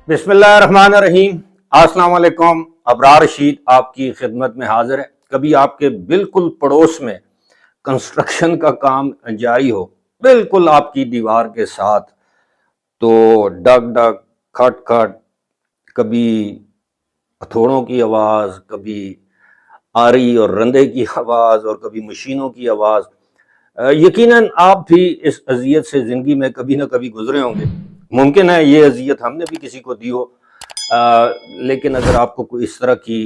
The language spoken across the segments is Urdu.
بسم اللہ الرحمن الرحیم۔ السلام علیکم۔ ابرار رشید آپ کی خدمت میں حاضر ہے۔ کبھی آپ کے بالکل پڑوس میں کنسٹرکشن کا کام جاری ہو، بالکل آپ کی دیوار کے ساتھ، تو ڈگ ڈگ کھٹ کھٹ، کبھی ہتھوڑوں کی آواز، کبھی آری اور رندے کی آواز، اور کبھی مشینوں کی آواز، یقیناً آپ بھی اس اذیت سے زندگی میں کبھی نہ کبھی گزرے ہوں گے۔ ممکن ہے یہ اذیت ہم نے بھی کسی کو دی ہو، لیکن اگر آپ کو کوئی اس طرح کی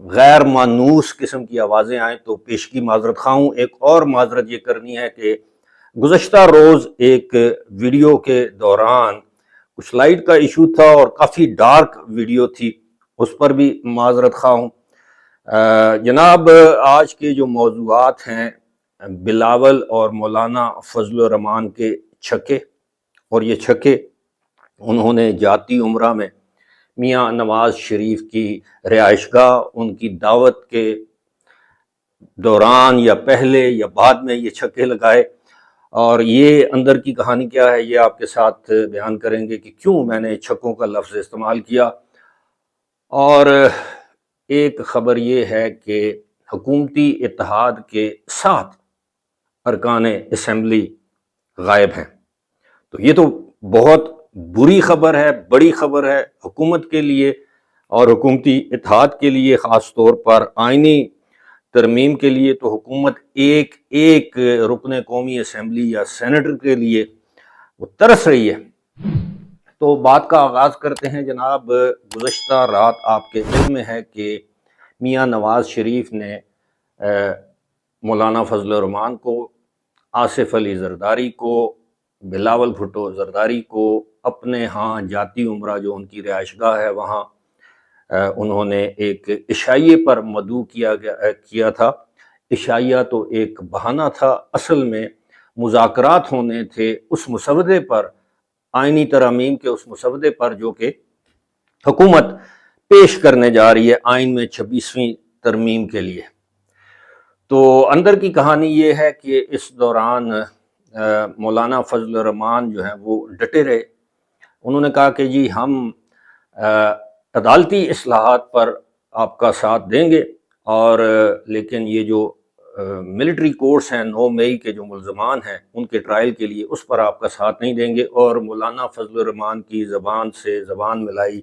غیر مانوس قسم کی آوازیں آئیں تو پیشگی معذرت خواہ ہوں۔ ایک اور معذرت یہ کرنی ہے کہ گزشتہ روز ایک ویڈیو کے دوران کچھ لائٹ کا ایشو تھا اور کافی ڈارک ویڈیو تھی، اس پر بھی معذرت خواہ ہوں۔ جناب، آج کے جو موضوعات ہیں بلاول اور مولانا فضل الرحمان کے چھکے، اور یہ چھکے انہوں نے جاتی عمرہ میں میاں نواز شریف کی رہائش گاہ، ان کی دعوت کے دوران یا پہلے یا بعد میں یہ چھکے لگائے، اور یہ اندر کی کہانی کیا ہے یہ آپ کے ساتھ بیان کریں گے کہ کیوں میں نے چھکوں کا لفظ استعمال کیا۔ اور ایک خبر یہ ہے کہ حکومتی اتحاد کے 7 ارکان اسمبلی غائب ہیں، تو یہ تو بہت بری خبر ہے، بڑی خبر ہے حکومت کے لیے اور حکومتی اتحاد کے لیے، خاص طور پر آئینی ترمیم کے لیے۔ تو حکومت ایک ایک رکن قومی اسمبلی یا سینیٹر کے لیے وہ ترس رہی ہے۔ تو بات کا آغاز کرتے ہیں جناب۔ گزشتہ رات آپ کے علم میں ہے کہ میاں نواز شریف نے مولانا فضل الرحمان کو، آصف علی زرداری کو، بلاول بھٹو زرداری کو اپنے ہاں جاتی عمرہ جو ان کی رہائش گاہ ہے وہاں انہوں نے ایک عشائیے پر مدعو کیا تھا۔ عشائیہ تو ایک بہانہ تھا، اصل میں مذاکرات ہونے تھے اس مسودے پر، آئینی ترامیم کے اس مسودے پر جو کہ حکومت پیش کرنے جا رہی ہے آئین میں 26ویں ترمیم کے لیے۔ تو اندر کی کہانی یہ ہے کہ اس دوران مولانا فضل الرحمان جو ہیں وہ ڈٹے رہے۔ انہوں نے کہا کہ جی ہم عدالتی اصلاحات پر آپ کا ساتھ دیں گے، اور لیکن یہ جو ملٹری کورٹس ہیں 9 مئی کے جو ملزمان ہیں ان کے ٹرائل کے لیے اس پر آپ کا ساتھ نہیں دیں گے۔ اور مولانا فضل الرحمان کی زبان سے زبان ملائی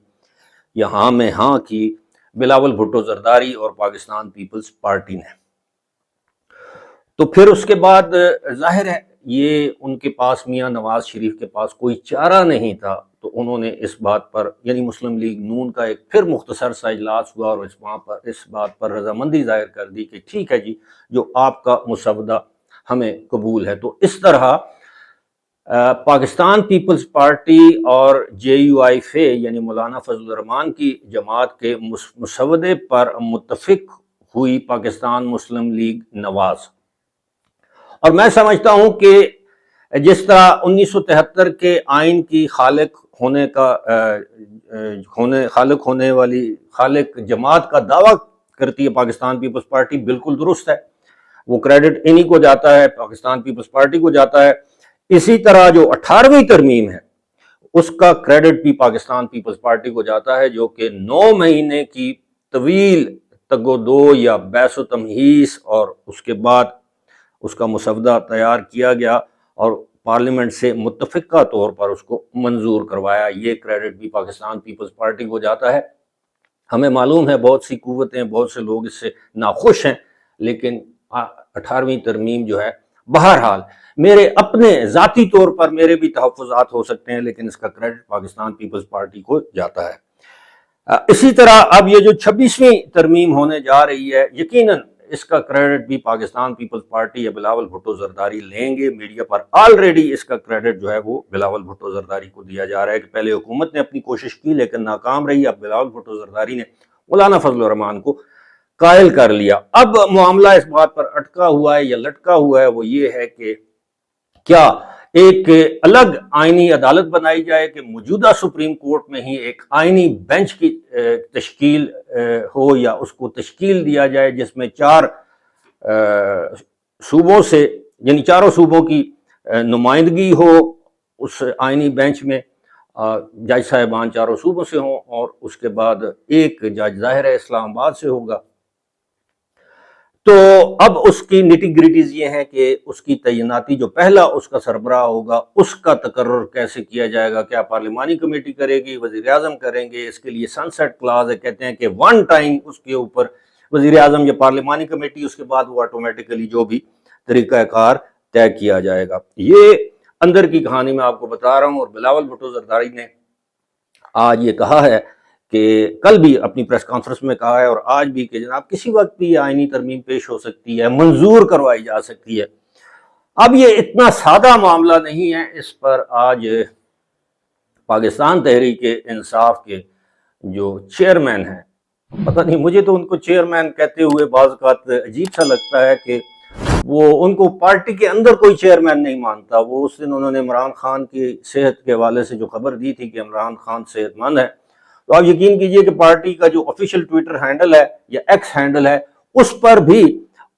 یا ہاں میں ہاں کی بلاول بھٹو زرداری اور پاکستان پیپلز پارٹی نے۔ تو پھر اس کے بعد ظاہر ہے یہ ان کے پاس، میاں نواز شریف کے پاس کوئی چارہ نہیں تھا، تو انہوں نے اس بات پر، یعنی مسلم لیگ نون کا ایک پھر مختصر سا اجلاس ہوا اور اس بات پر رضامندی ظاہر کر دی کہ ٹھیک ہے جی جو آپ کا مسودہ ہمیں قبول ہے۔ تو اس طرح پاکستان پیپلز پارٹی اور JUIF یعنی مولانا فضل الرحمان کی جماعت کے مسودے پر متفق ہوئی پاکستان مسلم لیگ نواز۔ اور میں سمجھتا ہوں کہ جس طرح 1973 کے آئین کی خالق ہونے والی خالق جماعت کا دعویٰ کرتی ہے پاکستان پیپلز پارٹی، بالکل درست ہے، وہ کریڈٹ انہی کو جاتا ہے، پاکستان پیپلز پارٹی کو جاتا ہے۔ اسی طرح جو 18ویں ترمیم ہے اس کا کریڈٹ بھی پاکستان پیپلز پارٹی کو جاتا ہے، جو کہ 9 مہینے کی طویل تگ و دو یا بحث و تمہیس اور اس کے بعد اس کا مسودہ تیار کیا گیا اور پارلیمنٹ سے متفقہ طور پر اس کو منظور کروایا، یہ کریڈٹ بھی پاکستان پیپلز پارٹی کو جاتا ہے۔ ہمیں معلوم ہے بہت سی قوتیں، بہت سے لوگ اس سے ناخوش ہیں، لیکن 18ویں ترمیم جو ہے، بہرحال میرے اپنے ذاتی طور پر میرے بھی تحفظات ہو سکتے ہیں، لیکن اس کا کریڈٹ پاکستان پیپلز پارٹی کو جاتا ہے۔ اسی طرح اب یہ جو 26ویں ترمیم ہونے جا رہی ہے، یقیناً اس کا کریڈٹ بھی پاکستان پیپلز پارٹی یا بلاول بھٹو زرداری لیں گے۔ میڈیا پر آلریڈی اس کا کریڈٹ جو ہے وہ بلاول بھٹو زرداری کو دیا جا رہا ہے کہ پہلے حکومت نے اپنی کوشش کی لیکن ناکام رہی، اب بلاول بھٹو زرداری نے مولانا فضل الرحمان کو قائل کر لیا۔ اب معاملہ اس بات پر اٹکا ہوا ہے یا لٹکا ہوا ہے، وہ یہ ہے کہ کیا ایک الگ آئینی عدالت بنائی جائے کہ موجودہ سپریم کورٹ میں ہی ایک آئینی بینچ کی تشکیل ہو، یا اس کو تشکیل دیا جائے جس میں 4 صوبوں سے، یعنی چاروں صوبوں کی نمائندگی ہو اس آئینی بینچ میں، جج صاحبان چاروں صوبوں سے ہوں، اور اس کے بعد ایک جج ظاہر ہے اسلام آباد سے ہوگا۔ تو اب اس کی نیٹی گریٹیز یہ ہیں کہ اس کی تعیناتی جو پہلا اس کا سربراہ ہوگا اس کا تقرر کیسے کیا جائے گا، کیا پارلیمانی کمیٹی کرے گی، وزیر اعظم کریں گے؟ اس کے لیے سن سیٹ کلاز ہے، کہتے ہیں کہ ون ٹائم اس کے اوپر وزیر اعظم یا پارلیمانی کمیٹی، اس کے بعد وہ آٹومیٹیکلی جو بھی طریقہ کار طے کیا جائے گا۔ یہ اندر کی کہانی میں آپ کو بتا رہا ہوں، اور بلاول بھٹو زرداری نے آج یہ کہا ہے کہ کل بھی اپنی پریس کانفرنس میں کہا ہے، اور آج بھی، کہ جناب کسی وقت بھی آئینی ترمیم پیش ہو سکتی ہے، منظور کروائی جا سکتی ہے۔ اب یہ اتنا سادہ معاملہ نہیں ہے، اس پر آج پاکستان تحریک انصاف کے جو چیئرمین ہیں، پتہ نہیں، مجھے تو ان کو چیئرمین کہتے ہوئے بعض اوقات عجیب سا لگتا ہے کہ وہ ان کو پارٹی کے اندر کوئی چیئرمین نہیں مانتا۔ وہ اس دن انہوں نے عمران خان کی صحت کے حوالے سے جو خبر دی تھی کہ عمران خان صحت مند ہے، تو آپ یقین کیجئے کہ پارٹی کا جو آفیشیل ٹویٹر ہینڈل ہے یا ایکس ہینڈل ہے، اس پر بھی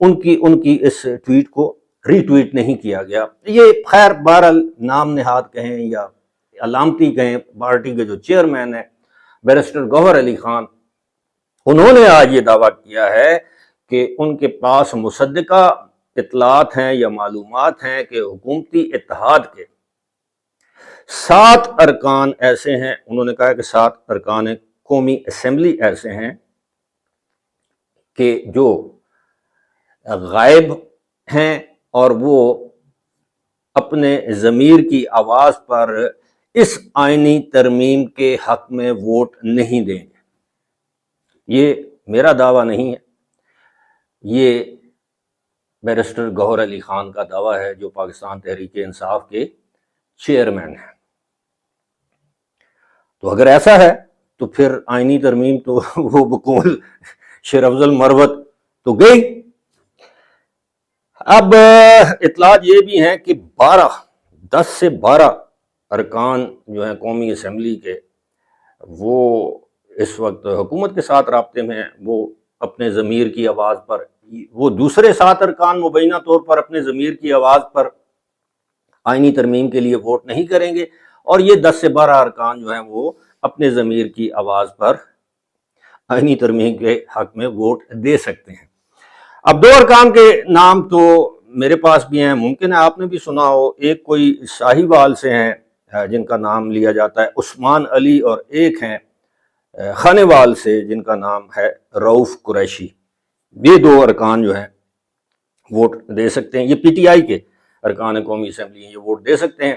ان کی اس ٹویٹ کو ری ٹویٹ نہیں کیا گیا۔ یہ خیر بہرحال نام نہاد کہیں یا علامتی کہیں، پارٹی کے جو چیئرمین ہیں بیرسٹر گوہر علی خان، انہوں نے آج یہ دعویٰ کیا ہے کہ ان کے پاس مصدقہ اطلاعات ہیں یا معلومات ہیں کہ حکومتی اتحاد کے 7 ارکان ایسے ہیں، انہوں نے کہا کہ 7 ارکان قومی اسمبلی ایسے ہیں کہ جو غائب ہیں، اور وہ اپنے ضمیر کی آواز پر اس آئینی ترمیم کے حق میں ووٹ نہیں دیں گے۔ یہ میرا دعویٰ نہیں ہے، یہ بیرسٹر گوہر علی خان کا دعویٰ ہے، جو پاکستان تحریک انصاف کے چیئرمین ہیں۔ تو اگر ایسا ہے تو پھر آئینی ترمیم تو وہ بقول شیر افضل مروت تو گئی۔ اب اطلاعات یہ بھی ہیں کہ 10 سے 12 ارکان جو ہیں قومی اسمبلی کے، وہ اس وقت حکومت کے ساتھ رابطے میں ہیں۔ وہ اپنے ضمیر کی آواز پر، وہ دوسرے 7 ارکان مبینہ طور پر اپنے ضمیر کی آواز پر آئینی ترمیم کے لیے ووٹ نہیں کریں گے، اور یہ 10 سے 12 ارکان جو ہیں وہ اپنے ضمیر کی آواز پر آئینی ترمیم کے حق میں ووٹ دے سکتے ہیں۔ اب 2 ارکان کے نام تو میرے پاس بھی ہیں، ممکن ہے آپ نے بھی سنا ہو۔ ایک کوئی شاہیوال سے ہیں جن کا نام لیا جاتا ہے عثمان علی، اور ایک ہیں خانیوال سے جن کا نام ہے رؤف قریشی۔ یہ 2 ارکان جو ہیں ووٹ دے سکتے ہیں، یہ پی ٹی آئی کے ارکان قومی اسمبلی ہیں، یہ ووٹ دے سکتے ہیں۔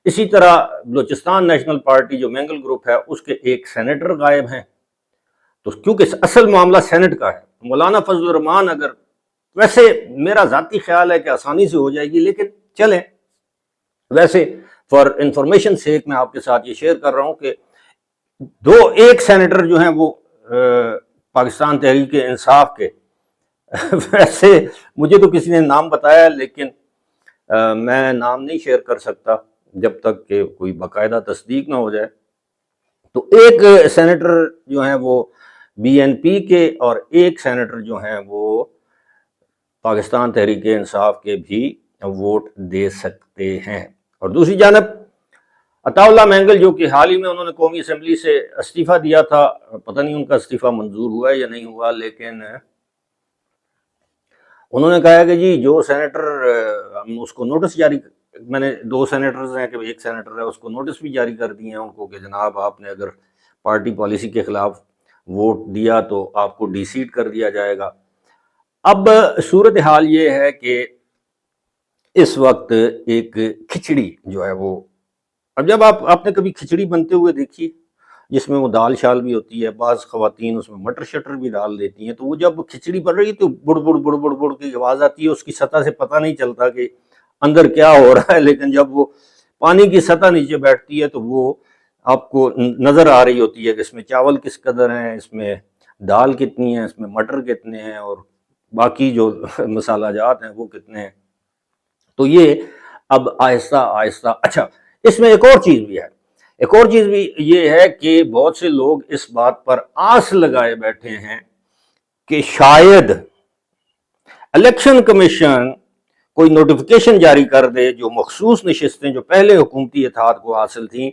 اسی طرح بلوچستان نیشنل پارٹی جو مینگل گروپ ہے، اس کے ایک سینیٹر غائب ہیں۔ تو کیونکہ اصل معاملہ سینٹ کا ہے، مولانا فضل الرحمان، اگر ویسے میرا ذاتی خیال ہے کہ آسانی سے ہو جائے گی، لیکن چلیں، ویسے فار انفارمیشن سیک میں آپ کے ساتھ یہ شیئر کر رہا ہوں کہ ایک سینیٹر جو ہیں وہ پاکستان تحریک انصاف کے، ویسے مجھے تو کسی نے نام بتایا، لیکن میں نام نہیں شیئر کر سکتا جب تک کہ کوئی باقاعدہ تصدیق نہ ہو جائے۔ تو ایک سینیٹر جو ہیں وہ بی این پی کے، اور ایک سینیٹر جو ہیں وہ پاکستان تحریک انصاف کے بھی ووٹ دے سکتے ہیں۔ اور دوسری جانب عطا اللہ مینگل، جو کہ حال ہی میں انہوں نے قومی اسمبلی سے استعفیٰ دیا تھا، پتہ نہیں ان کا استعفیٰ منظور ہوا ہے یا نہیں ہوا، لیکن انہوں نے کہا ہے کہ جی جو سینیٹر، اس کو نوٹس جاری، میں نے 2 سینیٹرز ہیں کہ ایک سینیٹر ہے، اس کو نوٹس بھی جاری کر دیے ہیں ان کو کہ جناب آپ نے اگر پارٹی پالیسی کے خلاف ووٹ دیا تو آپ کو ڈی سیٹ کر دیا جائے گا۔ اب صورتحال یہ ہے کہ اس وقت ایک کھچڑی جو ہے وہ، اب جب آپ نے کبھی کھچڑی بنتے ہوئے دیکھی جس میں وہ دال شال بھی ہوتی ہے، بعض خواتین اس میں مٹر شٹر بھی ڈال دیتی ہیں، تو وہ جب کھچڑی بن رہی تو بڑ بڑ بڑ بڑ بڑ کی آواز آتی ہے، اس کی سطح سے پتہ نہیں چلتا کہ اندر کیا ہو رہا ہے، لیکن جب وہ پانی کی سطح نیچے بیٹھتی ہے تو وہ آپ کو نظر آ رہی ہوتی ہے کہ اس میں چاول کس قدر ہیں، اس میں دال کتنی ہے، اس میں مٹر کتنے ہیں، اور باقی جو مسالہ جات ہیں وہ کتنے ہیں۔ تو یہ اب آہستہ آہستہ، اچھا اس میں ایک اور چیز بھی یہ ہے کہ بہت سے لوگ اس بات پر آس لگائے بیٹھے ہیں کہ شاید الیکشن کمیشن کوئی نوٹیفیکیشن جاری کر دے، جو مخصوص نشستیں جو پہلے حکومتی اتحاد کو حاصل تھیں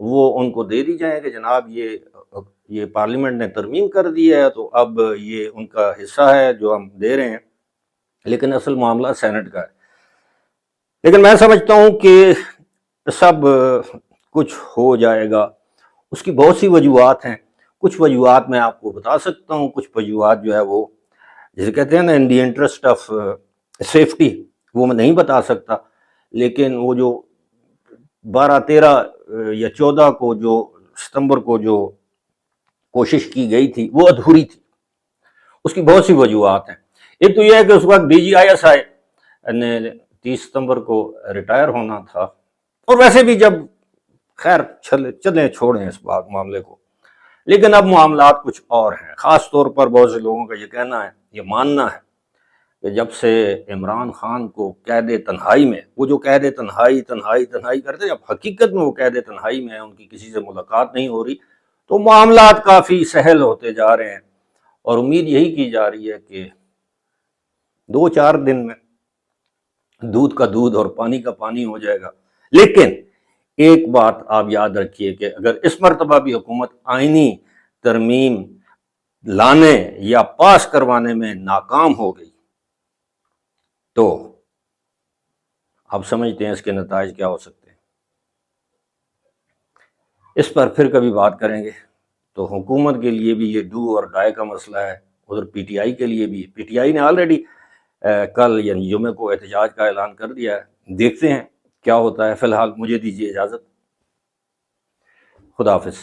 وہ ان کو دے دی جائیں کہ جناب یہ پارلیمنٹ نے ترمیم کر دی ہے تو اب یہ ان کا حصہ ہے جو ہم دے رہے ہیں، لیکن اصل معاملہ سینٹ کا ہے۔ لیکن میں سمجھتا ہوں کہ سب کچھ ہو جائے گا، اس کی بہت سی وجوہات ہیں۔ کچھ وجوہات میں آپ کو بتا سکتا ہوں، کچھ وجوہات جو ہے وہ جسے کہتے ہیں نا ان دی انٹرسٹ آف سیفٹی، وہ میں نہیں بتا سکتا، لیکن وہ جو 12 13 یا 14 کو جو ستمبر کو جو کوشش کی گئی تھی وہ ادھوری تھی، اس کی بہت سی وجوہات ہیں۔ ایک تو یہ ہے کہ اس وقت DGISI نے 30 ستمبر کو ریٹائر ہونا تھا، اور ویسے بھی جب خیر چلیں چھوڑیں اس معاملے کو، لیکن اب معاملات کچھ اور ہیں۔ خاص طور پر بہت سے لوگوں کا یہ کہنا ہے، یہ ماننا ہے کہ جب سے عمران خان کو قید تنہائی میں، وہ جو قید تنہائی کرتے ہیں، اب حقیقت میں وہ قید تنہائی میں ہیں، ان کی کسی سے ملاقات نہیں ہو رہی، تو معاملات کافی سہل ہوتے جا رہے ہیں، اور امید یہی کی جا رہی ہے کہ 2 4 دن میں دودھ کا دودھ اور پانی کا پانی ہو جائے گا۔ لیکن ایک بات آپ یاد رکھیے کہ اگر اس مرتبہ بھی حکومت آئینی ترمیم لانے یا پاس کروانے میں ناکام ہو گئی تو آپ سمجھتے ہیں اس کے نتائج کیا ہو سکتے ہیں۔ اس پر پھر کبھی بات کریں گے۔ تو حکومت کے لیے بھی یہ ڈو اور ڈائی کا مسئلہ ہے، ادھر PTI کے لیے بھی۔ PTI نے آلریڈی کل یعنی جمعے کو احتجاج کا اعلان کر دیا ہے، دیکھتے ہیں کیا ہوتا ہے۔ فی الحال مجھے دیجیے اجازت، خدا حافظ۔